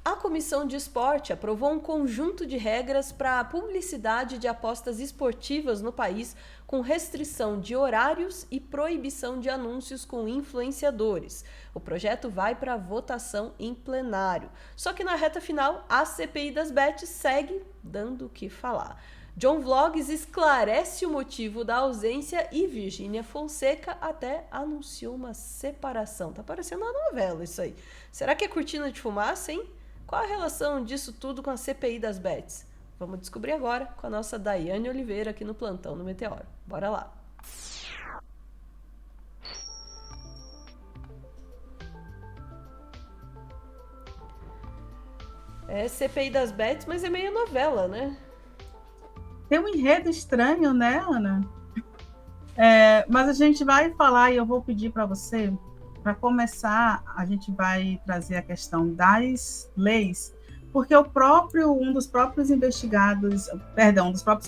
A Comissão de Esporte aprovou um conjunto de regras para a publicidade de apostas esportivas no país, com restrição de horários e proibição de anúncios com influenciadores. O projeto vai para votação em plenário. Só que na reta final, a CPI das bets segue dando o que falar. John Vlogs esclarece o motivo da ausência e Virgínia Fonseca até anunciou uma separação. Tá parecendo uma novela isso aí. Será que é cortina de fumaça, hein? Qual a relação disso tudo com a CPI das bets? Vamos descobrir agora com a nossa Daiane Oliveira aqui no Plantão no Meteoro. Bora lá! É CPI das bets, mas é meio novela, né? Tem um enredo estranho, né, Ana? Mas a gente vai falar, e eu vou pedir para você, para começar, a gente vai trazer a questão das leis, porque um dos próprios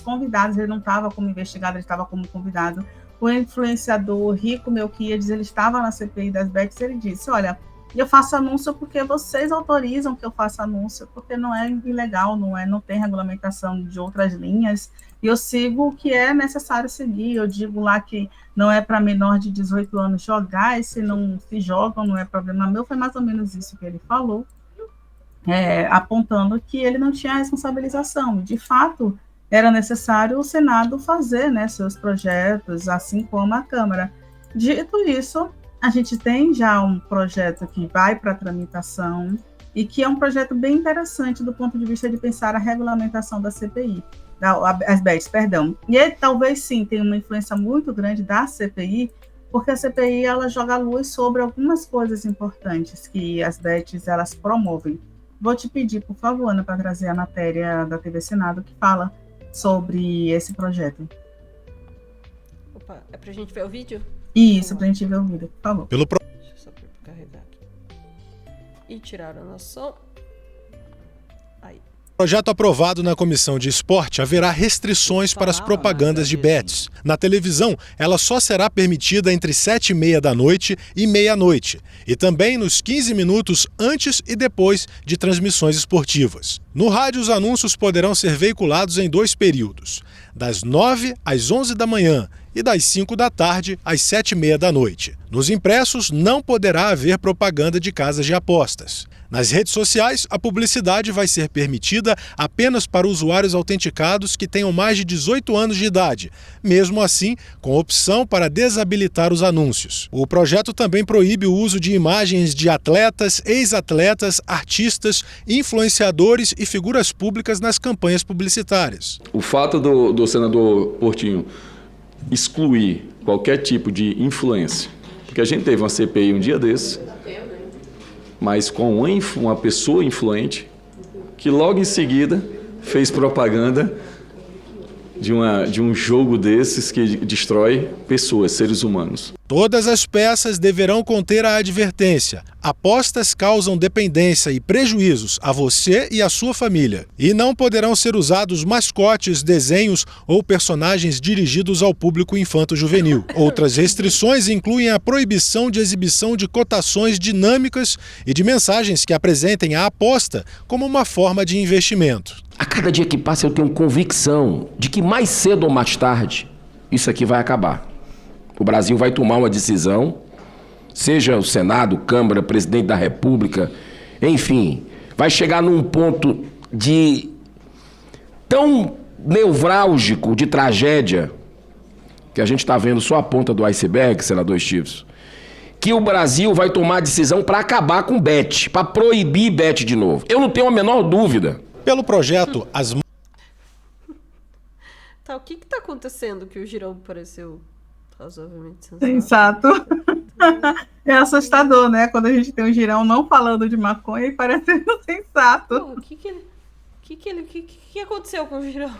convidados, ele não estava como investigado, ele estava como convidado, o influenciador Rico Melquiades, ele estava na CPI das bets, ele disse, olha, eu faço anúncio porque vocês autorizam que eu faça anúncio, porque não é ilegal, não tem regulamentação de outras linhas, e eu sigo o que é necessário seguir. Eu digo lá que não é para menor de 18 anos jogar, e se não se jogam, não é problema meu. Foi mais ou menos isso que ele falou, apontando que ele não tinha responsabilização. De fato, era necessário o Senado fazer, né, seus projetos, assim como a Câmara. Dito isso, a gente tem já um projeto que vai para a tramitação e que é um projeto bem interessante do ponto de vista de pensar a regulamentação da CPI, as bets, perdão. E ele, talvez sim tenha uma influência muito grande da CPI, porque a CPI ela joga luz sobre algumas coisas importantes que as bets elas promovem. Vou te pedir, por favor, Ana, para trazer a matéria da TV Senado que fala sobre esse projeto. Opa, é para a gente ver o vídeo? Isso, para a gente ver o vídeo, por favor. Deixa eu só carregar aqui. E tirar o nosso som. Aí. Projeto aprovado na Comissão de Esporte, haverá restrições para as propagandas de bets. Na televisão, ela só será permitida entre 7h30 da noite e meia-noite, e também nos 15 minutos antes e depois de transmissões esportivas. No rádio, os anúncios poderão ser veiculados em 2 períodos, das 9 às 11 da manhã e das 5 da tarde às 7h30 da noite. Nos impressos, não poderá haver propaganda de casas de apostas. Nas redes sociais, a publicidade vai ser permitida apenas para usuários autenticados que tenham mais de 18 anos de idade, mesmo assim, com opção para desabilitar os anúncios. O projeto também proíbe o uso de imagens de atletas, ex-atletas, artistas, influenciadores e figuras públicas nas campanhas publicitárias. O fato do senador Portinho excluir qualquer tipo de influência, porque a gente teve uma CPI um dia desse, mas com uma pessoa influente que logo em seguida fez propaganda de um jogo desses que destrói pessoas, seres humanos. Todas as peças deverão conter a advertência: apostas causam dependência e prejuízos a você e a sua família. E não poderão ser usados mascotes, desenhos ou personagens dirigidos ao público infanto-juvenil. Outras restrições incluem a proibição de exibição de cotações dinâmicas e de mensagens que apresentem a aposta como uma forma de investimento. A cada dia que passa eu tenho convicção de que mais cedo ou mais tarde isso aqui vai acabar. O Brasil vai tomar uma decisão, seja o Senado, Câmara, Presidente da República, enfim, vai chegar num ponto de tão nevrálgico de tragédia que a gente está vendo só a ponta do iceberg, senador Stives, que o Brasil vai tomar a decisão para acabar com bet, para proibir bet de novo. Eu não tenho a menor dúvida. Pelo projeto, as... Tá, o que tá acontecendo que o Girão pareceu razoavelmente sensato? É assustador, né? Quando a gente tem um Girão não falando de maconha e parecendo sensato. O que aconteceu com o Girão?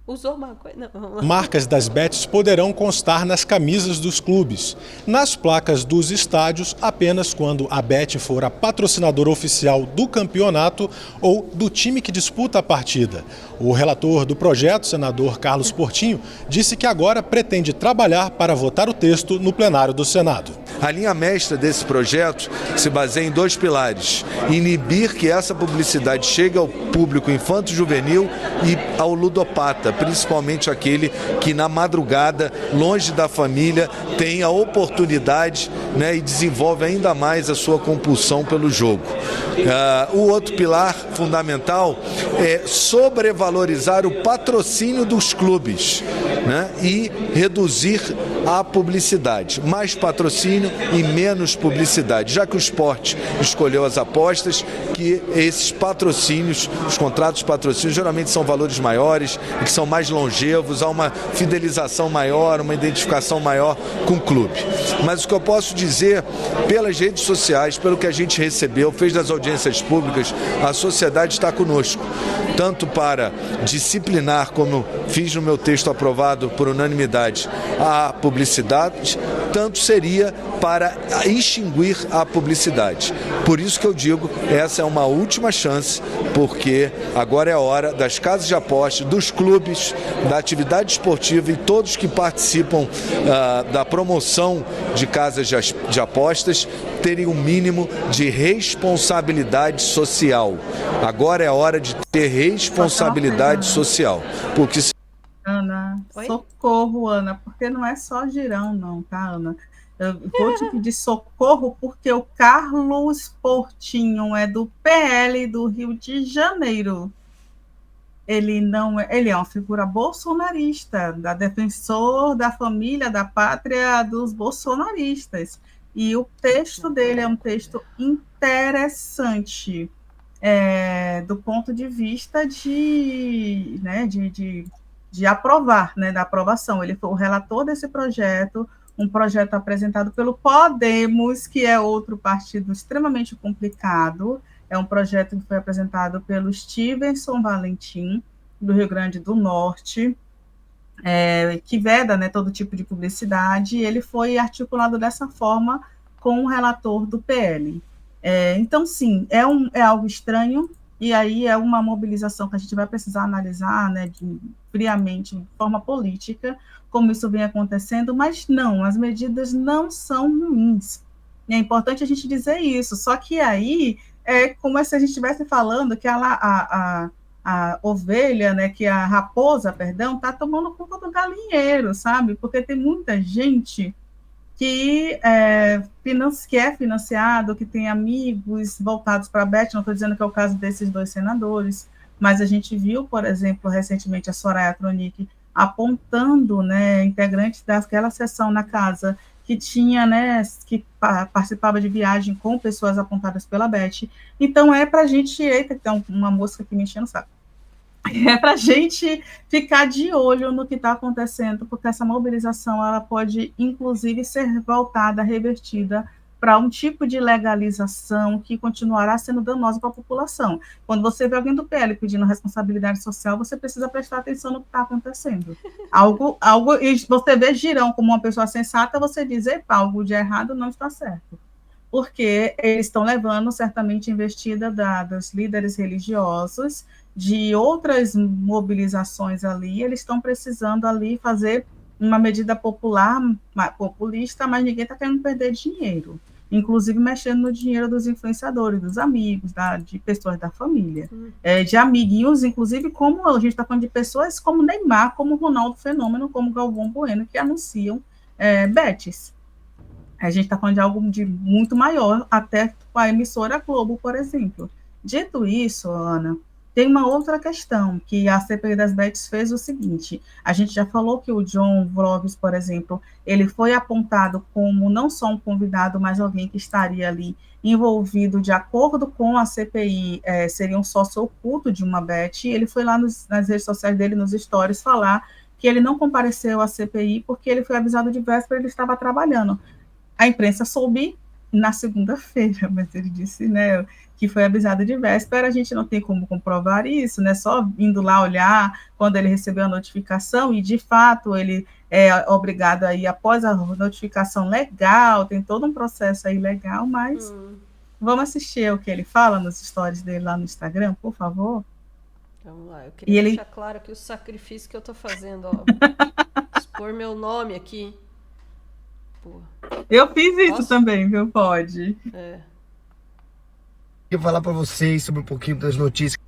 Usou maconha? Não, vamos lá. Marcas das bets poderão constar nas camisas dos clubes, nas placas dos estádios apenas quando a bet for a patrocinadora oficial do campeonato ou do time que disputa a partida. O relator do projeto, senador Carlos Portinho, disse que agora pretende trabalhar para votar o texto no plenário do Senado. A linha mestra desse projeto se baseia em 2 pilares: inibir que essa publicidade chegue ao público infanto-juvenil e ao ludopata, principalmente aquele que na madrugada, longe da família, tem a oportunidade, né, e desenvolve ainda mais a sua compulsão pelo jogo. O outro pilar fundamental é sobrevalorizar o patrocínio dos clubes, né, e reduzir a publicidade. Mais patrocínio e menos publicidade, já que o esporte escolheu as apostas, que esses patrocínios, os contratos de patrocínio, geralmente são valores maiores e que são mais longevos, há uma fidelização maior, uma identificação maior com o clube. Mas o que eu posso dizer, pelas redes sociais, pelo que a gente recebeu, fez das audiências públicas, a sociedade está conosco, tanto para disciplinar, como fiz no meu texto aprovado por unanimidade, a publicidade, tanto seria para extinguir a publicidade. Por isso que eu digo, essa é uma última chance, porque agora é a hora das casas de apostas, dos clubes, da atividade esportiva e todos que participam da promoção de casas de apostas terem um mínimo de responsabilidade social. Agora é a hora de ter responsabilidade social, porque Ana, Oi? socorro, Ana, porque não é só girão, não, tá, Ana? Eu vou te pedir socorro porque o Carlos Portinho é do PL do Rio de Janeiro. Ele não é, ele é uma figura bolsonarista, da defensor da família, da pátria dos bolsonaristas. E o texto dele é um texto interessante, do ponto de vista né, de aprovar, né, da aprovação. Ele foi o relator desse projeto, um projeto apresentado pelo Podemos, que é outro partido extremamente complicado. É um projeto que foi apresentado pelo Stevenson Valentim, do Rio Grande do Norte, que veda, né, todo tipo de publicidade, e ele foi articulado dessa forma com o relator do PL. Então, sim, é algo estranho, e aí é uma mobilização que a gente vai precisar analisar, né, friamente, de forma política, como isso vem acontecendo, mas não, as medidas não são ruins. É importante a gente dizer isso, só que aí é como se a gente estivesse falando que a ovelha, né, que a raposa, perdão, está tomando conta do galinheiro, sabe? Porque tem muita gente que é financiado, que tem amigos voltados para a bet, não estou dizendo que é o caso desses 2 senadores, mas a gente viu, por exemplo, recentemente a Soraya Tronic apontando, né, integrantes daquela sessão na casa que tinha, né, que participava de viagem com pessoas apontadas pela bet. Então é para a gente, eita, tem uma mosca aqui me enchendo o saco. É para a gente ficar de olho no que está acontecendo, porque essa mobilização ela pode, inclusive, ser voltada, revertida para um tipo de legalização que continuará sendo danosa para a população. Quando você vê alguém do PL pedindo responsabilidade social, você precisa prestar atenção no que está acontecendo. E você vê Girão como uma pessoa sensata, você diz, epa, algo de errado não está certo. Porque eles estão levando, certamente, investida dos líderes religiosos, de outras mobilizações ali, eles estão precisando ali fazer uma medida populista, mas ninguém está querendo perder dinheiro, inclusive mexendo no dinheiro dos influenciadores, dos amigos, de pessoas da família, de amiguinhos, inclusive como a gente está falando de pessoas como Neymar, como Ronaldo Fenômeno, como Galvão Bueno, que anunciam bets. A gente está falando de algo de muito maior, até a emissora Globo, por exemplo. Dito isso, Ana, tem uma outra questão, que a CPI das bets fez o seguinte, a gente já falou que o John Vlogs, por exemplo, ele foi apontado como não só um convidado, mas alguém que estaria ali envolvido, de acordo com a CPI, seria um sócio oculto de uma bet, e ele foi lá nas redes sociais dele, nos stories, falar que ele não compareceu à CPI porque ele foi avisado de véspera, ele estava trabalhando. A imprensa soube, na segunda-feira, mas ele disse, né, que foi avisado de véspera. A gente não tem como comprovar isso, né, só indo lá olhar quando ele recebeu a notificação, e de fato ele é obrigado a ir após a notificação legal, tem todo um processo aí legal, mas vamos assistir o que ele fala nos stories dele lá no Instagram, por favor. Vamos lá, eu queria E ele- deixar claro aqui o sacrifício que eu tô fazendo, ó. Expor meu nome aqui. Porra, Eu fiz isso Posso? também, viu? Pode. é. Eu vou falar para vocês sobre um pouquinho das notícias.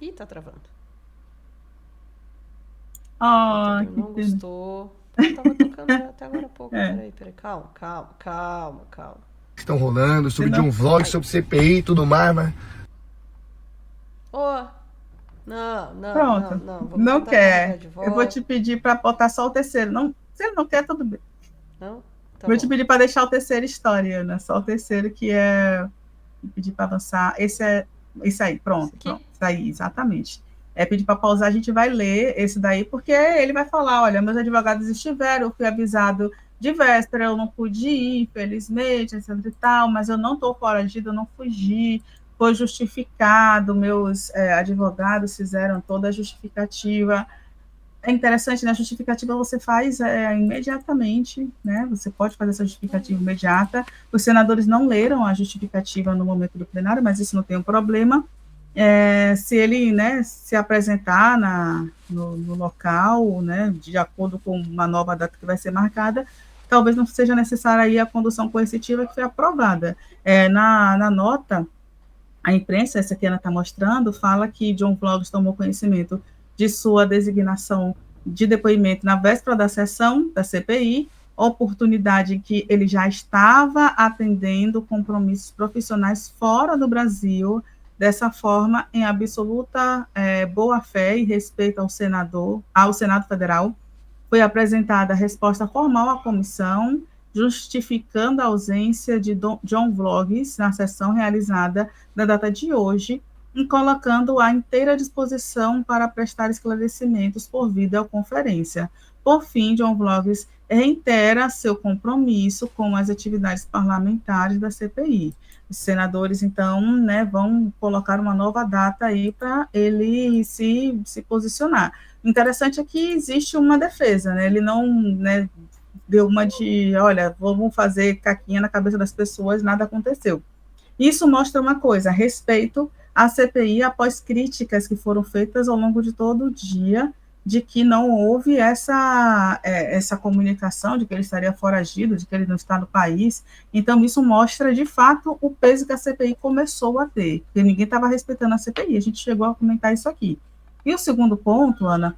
Ih, tá travando. Ah, Ele que não pena. gostou. Eu tava tocando até agora há pouco. É. Peraí. Calma. Que estão rolando, sobre Não. John Vlog, sobre CPI e tudo mais, mas Ô, não. Pronto. Vamos Não tentar quer. carregar de volta. Eu vou te pedir para botar só o terceiro. Não, se ele não quer, tudo bem. Não? Tá Vou bom. te pedir para deixar o terceiro história, né? Só o terceiro que é. Vou pedir para avançar. Esse aí, pronto. Esse aqui? Pronto, isso aí, exatamente. É pedir para pausar, a gente vai ler esse daí, porque ele vai falar: olha, meus advogados estiveram, eu fui avisado de véspera, eu não pude ir, infelizmente, etc e tal, mas eu não estou foragido, eu não fugi, foi justificado, meus advogados fizeram toda a justificativa. É interessante, na justificativa você faz imediatamente, né? Você pode fazer essa justificativa imediata. Os senadores não leram a justificativa no momento do plenário, mas isso não tem um problema. Se ele, né, se apresentar no local, né, de acordo com uma nova data que vai ser marcada, talvez não seja necessária aí a condução coercitiva que foi aprovada. Na nota, a imprensa, essa que a Ana está mostrando, fala que John Vlogs tomou conhecimento de sua designação de depoimento na véspera da sessão da CPI, oportunidade em que ele já estava atendendo compromissos profissionais fora do Brasil, dessa forma, em absoluta boa-fé e respeito ao Senado Federal. Foi apresentada a resposta formal à comissão, justificando a ausência de John Vlogs na sessão realizada na data de hoje, e colocando à inteira disposição para prestar esclarecimentos por videoconferência. Por fim, John Vlogs reitera seu compromisso com as atividades parlamentares da CPI. Os senadores, então, né, vão colocar uma nova data aí para ele se posicionar. O interessante é que existe uma defesa, né? Ele não, né, deu uma de, olha, vamos fazer caquinha na cabeça das pessoas, nada aconteceu. Isso mostra uma coisa, respeito à CPI após críticas que foram feitas ao longo de todo o dia, de que não houve essa comunicação, de que ele estaria foragido, de que ele não está no país. Então, isso mostra, de fato, o peso que a CPI começou a ter, porque ninguém estava respeitando a CPI, a gente chegou a comentar isso aqui. E o segundo ponto, Ana,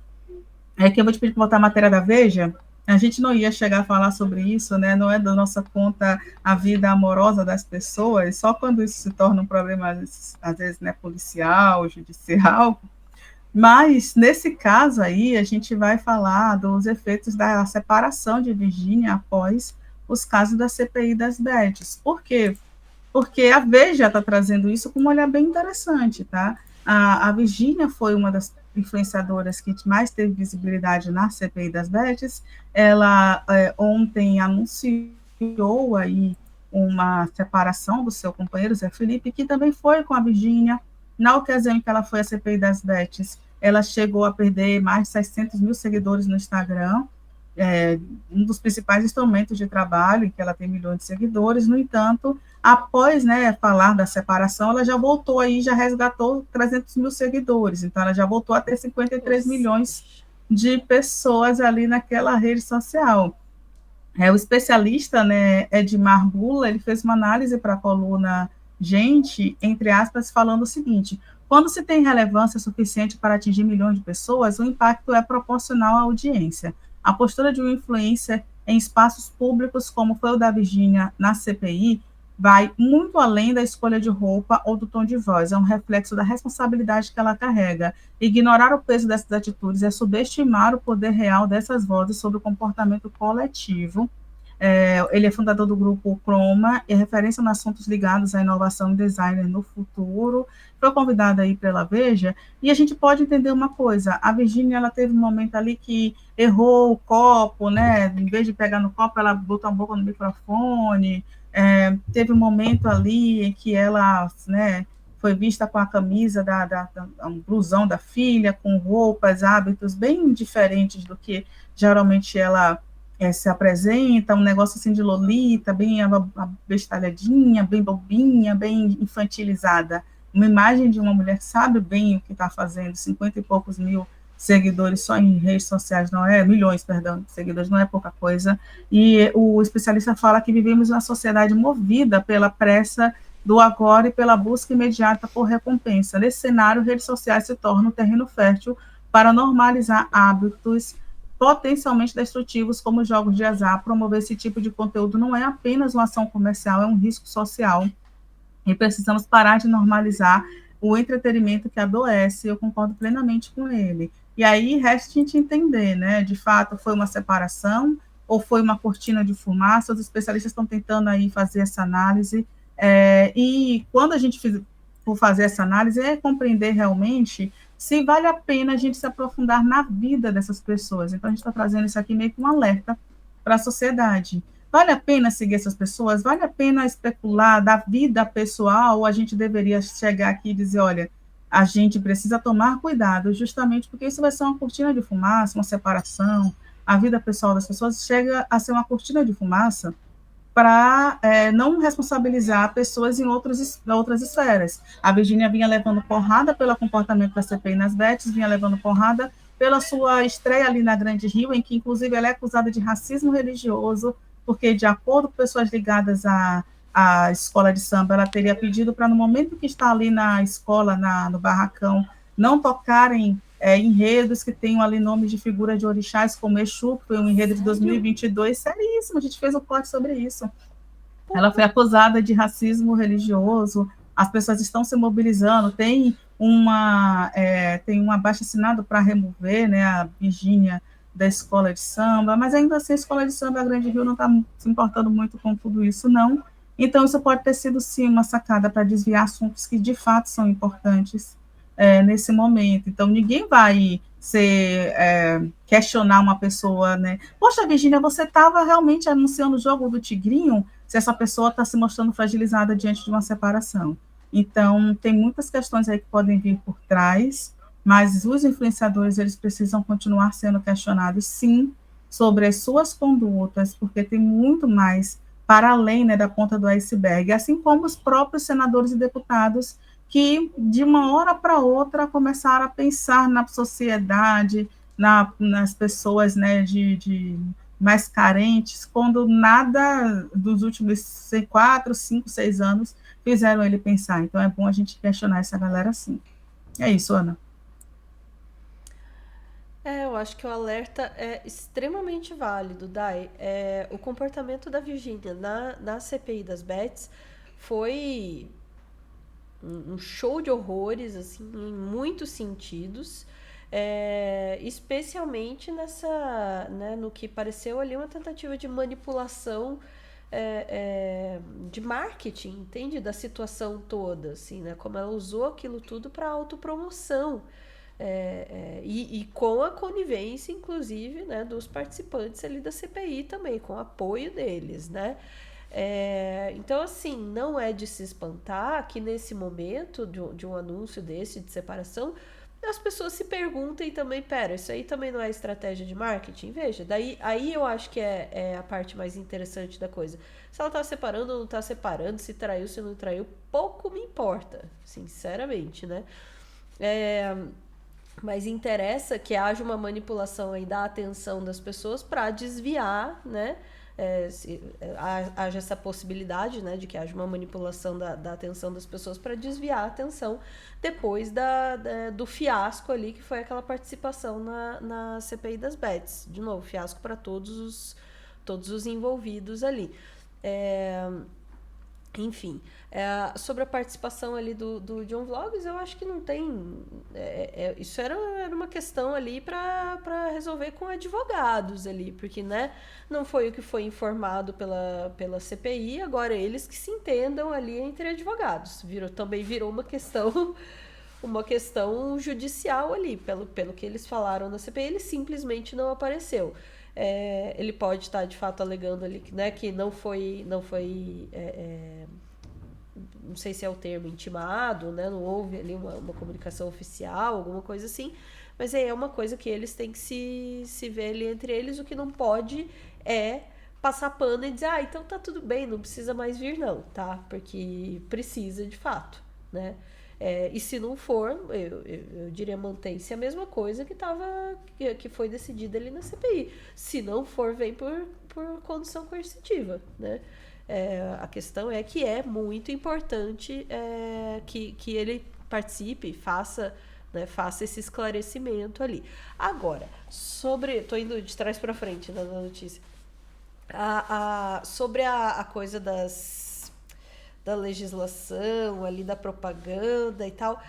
é que eu vou te pedir para botar a matéria da Veja. A gente não ia chegar a falar sobre isso, né? Não é da nossa conta a vida amorosa das pessoas, só quando isso se torna um problema, às vezes, né, policial, judicial. Mas, nesse caso aí, a gente vai falar dos efeitos da separação de Virgínia após os casos da CPI das Bets. Por quê? Porque a Veja está trazendo isso com um olhar bem interessante, tá? A Virgínia foi uma das influenciadoras que mais teve visibilidade na CPI das Bets. Ela ontem anunciou aí uma separação do seu companheiro, Zé Felipe, que também foi com a Virgínia. Na ocasião em que ela foi à CPI das Bets, ela chegou a perder mais de 600 mil seguidores no Instagram, um dos principais instrumentos de trabalho, em que ela tem milhões de seguidores. No entanto, após, né, falar da separação, ela já voltou aí, já resgatou 300 mil seguidores, então ela já voltou a ter 53 milhões de pessoas ali naquela rede social. O especialista, né, Edmar Bula, ele fez uma análise para a coluna Gente, entre aspas, falando o seguinte: quando se tem relevância suficiente para atingir milhões de pessoas, o impacto é proporcional à audiência. A postura de um influencer em espaços públicos, como foi o da Virgínia na CPI, vai muito além da escolha de roupa ou do tom de voz, é um reflexo da responsabilidade que ela carrega. Ignorar o peso dessas atitudes é subestimar o poder real dessas vozes sobre o comportamento coletivo. Ele é fundador do grupo Croma, é referência nos assuntos ligados à inovação e design no futuro. Foi convidada aí pela Veja, e a gente pode entender uma coisa, a Virgínia, ela teve um momento ali que errou o copo, né, em vez de pegar no copo, ela botou a boca no microfone, teve um momento ali em que ela, né, foi vista com a camisa, um blusão da filha, com roupas, hábitos bem diferentes do que geralmente ela se apresenta, um negócio assim de lolita, bem abestalhadinha, bem bobinha, bem infantilizada. Uma imagem de uma mulher que sabe bem o que está fazendo, 50 e poucos mil seguidores só em redes sociais, milhões, perdão, de seguidores, não é pouca coisa. E o especialista fala que vivemos uma sociedade movida pela pressa do agora e pela busca imediata por recompensa. Nesse cenário, redes sociais se tornam um terreno fértil para normalizar hábitos potencialmente destrutivos, como jogos de azar. Promover esse tipo de conteúdo não é apenas uma ação comercial, é um risco social. E precisamos parar de normalizar o entretenimento que adoece. Eu concordo plenamente com ele. E aí, resta a gente entender, né? De fato, foi uma separação ou foi uma cortina de fumaça? Os especialistas estão tentando aí fazer essa análise. E quando a gente for fazer essa análise, é compreender realmente se vale a pena a gente se aprofundar na vida dessas pessoas. Então, a gente está trazendo isso aqui meio que um alerta para a sociedade. Vale a pena seguir essas pessoas? Vale a pena especular da vida pessoal? Ou a gente deveria chegar aqui e dizer, olha, a gente precisa tomar cuidado, justamente porque isso vai ser uma cortina de fumaça, uma separação. A vida pessoal das pessoas chega a ser uma cortina de fumaça para não responsabilizar pessoas em outras esferas. A Virgínia vinha levando porrada pelo comportamento da CPI nas Bets, vinha levando porrada pela sua estreia ali na Grande Rio, em que, inclusive, ela é acusada de racismo religioso, porque, de acordo com pessoas ligadas à escola de samba, ela teria pedido para, no momento que está ali na escola, no barracão, não tocarem enredos que tenham ali nomes de figuras de orixás, como Exu, que foi um enredo de 2022, seríssimo, a gente fez um corte sobre isso. Ela foi acusada de racismo religioso, as pessoas estão se mobilizando, tem uma abaixo-assinado para remover, né, a Virgínia da escola de samba, mas ainda assim a escola de samba, a Grande Rio, não está se importando muito com tudo isso, não. Então, isso pode ter sido, sim, uma sacada para desviar assuntos que, de fato, são importantes nesse momento. Então, ninguém vai questionar uma pessoa, né? Poxa, Virgínia, você estava realmente anunciando o jogo do Tigrinho, se essa pessoa está se mostrando fragilizada diante de uma separação. Então, tem muitas questões aí que podem vir por trás, mas os influenciadores, eles precisam continuar sendo questionados, sim, sobre as suas condutas, porque tem muito mais para além, né, da ponta do iceberg, assim como os próprios senadores e deputados que, de uma hora para outra, começaram a pensar na sociedade, nas pessoas, né, de mais carentes, quando nada dos últimos 4, 5, 6 anos fizeram ele pensar. Então, é bom a gente questionar essa galera assim. É isso, Ana. Eu acho que o alerta é extremamente válido, Dai. O comportamento da Virgínia na CPI das Bets foi um show de horrores, assim, em muitos sentidos, especialmente nessa, né, no que pareceu ali uma tentativa de manipulação de marketing, entende? Da situação toda, assim, né? Como ela usou aquilo tudo para autopromoção. E com a conivência, inclusive, né, dos participantes ali da CPI também, com o apoio deles, né? Então, assim, não é de se espantar que nesse momento de um anúncio desse de separação, as pessoas se perguntem também, pera, isso aí também não é estratégia de marketing? Veja, aí eu acho que é a parte mais interessante da coisa. Se ela tá separando ou não tá separando, se traiu, se não traiu, pouco me importa, sinceramente, né? Mas interessa que haja uma manipulação aí da atenção das pessoas para desviar, né? Haja essa possibilidade, né, de que haja uma manipulação da atenção das pessoas para desviar a atenção depois do fiasco ali, que foi aquela participação na CPI das Bets. De novo, fiasco para todos os envolvidos ali. Enfim, sobre a participação ali do John Vlogs, eu acho que não tem. Isso era uma questão ali para resolver com advogados ali, porque, né, não foi o que foi informado pela CPI, agora eles que se entendam ali entre advogados. Também virou uma questão judicial ali, pelo que eles falaram na CPI, ele simplesmente não apareceu. Ele pode estar de fato alegando ali, né, que não foi não sei se é o termo intimado, né, não houve ali uma comunicação oficial, alguma coisa assim, mas é uma coisa que eles têm que se ver ali entre eles. O que não pode é passar pano e dizer, então tá tudo bem, não precisa mais vir não, tá? Porque precisa de fato, né? E se não for, eu diria, mantém-se a mesma coisa que foi decidida ali na CPI. Se não for, vem por condução coercitiva, né? A questão é que é muito importante que ele participe, faça esse esclarecimento ali. Agora, tô indo de trás para frente na notícia. Sobre a coisa da legislação, ali da propaganda e tal,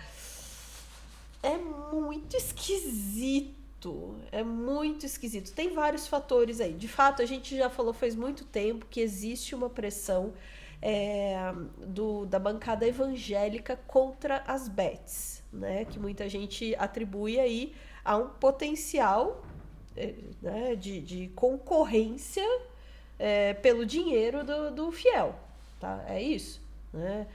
é muito esquisito. É muito esquisito. Tem vários fatores aí. De fato, a gente já falou faz muito tempo que existe uma pressão da bancada evangélica contra as bets, né? Que muita gente atribui aí a um potencial né, de concorrência pelo dinheiro do fiel. Tá? É isso, né?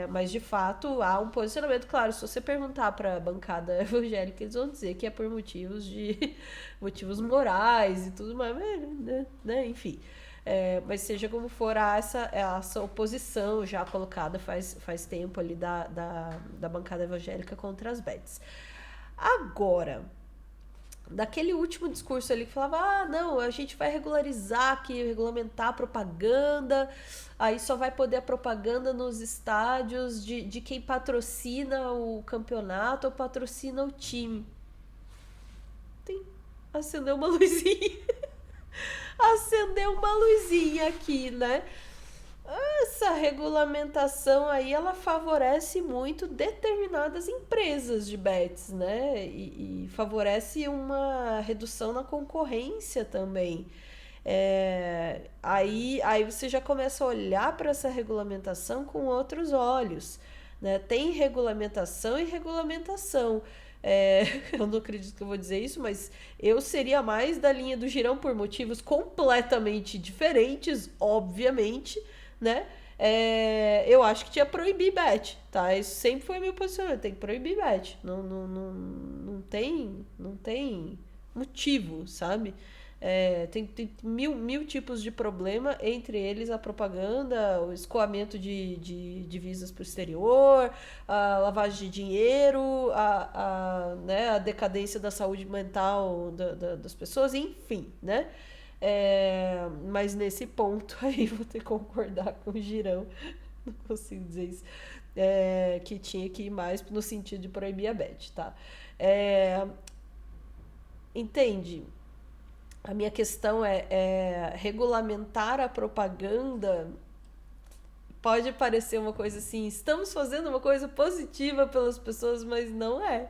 Mas de fato há um posicionamento claro. Se você perguntar para a bancada evangélica, eles vão dizer que é por motivos morais e tudo mais, né? Enfim. Mas seja como for, há essa oposição já colocada faz tempo ali da bancada evangélica contra as bets. Agora, daquele último discurso ali que falava, não, a gente vai regulamentar a propaganda, aí só vai poder a propaganda nos estádios de quem patrocina o campeonato ou patrocina o time. Acendeu uma luzinha. Acendeu uma luzinha aqui, né? Essa regulamentação aí, ela favorece muito determinadas empresas de bets, né? E favorece uma redução na concorrência também. Aí você já começa a olhar para essa regulamentação com outros olhos, né? Tem regulamentação e regulamentação. Eu não acredito que eu vou dizer isso, mas eu seria mais da linha do Girão por motivos completamente diferentes, obviamente, né? Eu acho que tinha que proibir bet, tá? Isso sempre foi meu posicionamento, tem que proibir bet. Não tem motivo, sabe? Tem mil tipos de problema, entre eles a propaganda, o escoamento de divisas para o exterior, a lavagem de dinheiro, né, a decadência da saúde mental das pessoas, enfim, né? Mas nesse ponto aí vou ter que concordar com o Girão, não consigo dizer isso, que tinha que ir mais no sentido de proibir a bet, tá? Entende? A minha questão é regulamentar a propaganda. Pode parecer uma coisa assim, estamos fazendo uma coisa positiva pelas pessoas, mas não é.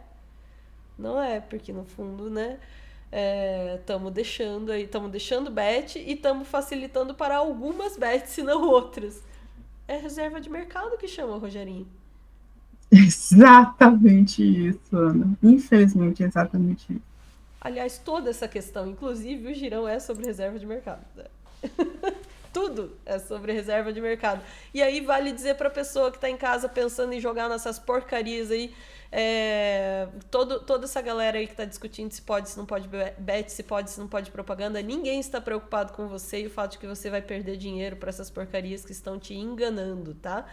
Não é, porque no fundo, né, estamos deixando bet e estamos facilitando para algumas bets e não outras. É reserva de mercado que chama, Rogerinho. Exatamente isso, Ana. Infelizmente, exatamente isso. Aliás, toda essa questão, inclusive o Girão, é sobre reserva de mercado. Tudo é sobre reserva de mercado. E aí vale dizer para a pessoa que está em casa pensando em jogar nessas porcarias aí, toda essa galera aí que está discutindo se pode, se não pode bet, se pode, se não pode propaganda, ninguém está preocupado com você e o fato de que você vai perder dinheiro para essas porcarias que estão te enganando, tá?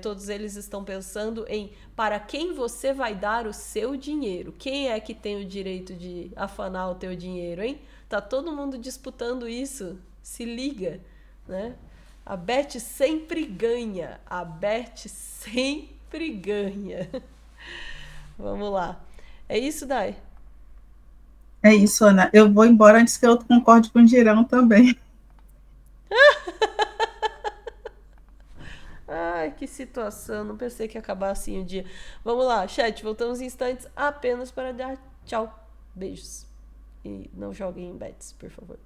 Todos eles estão pensando em para quem você vai dar o seu dinheiro. Quem é que tem o direito de afanar o teu dinheiro, hein? Tá todo mundo disputando isso. Se liga, né? A bet sempre ganha. A bet sempre ganha. Vamos lá. É isso, Dai? É isso, Ana. Eu vou embora antes que eu concorde com o Girão também. Ai, que situação. Não pensei que ia acabar assim o dia. Vamos lá, chat. Voltamos em instantes apenas para dar tchau. Beijos. E não joguem em bets, por favor.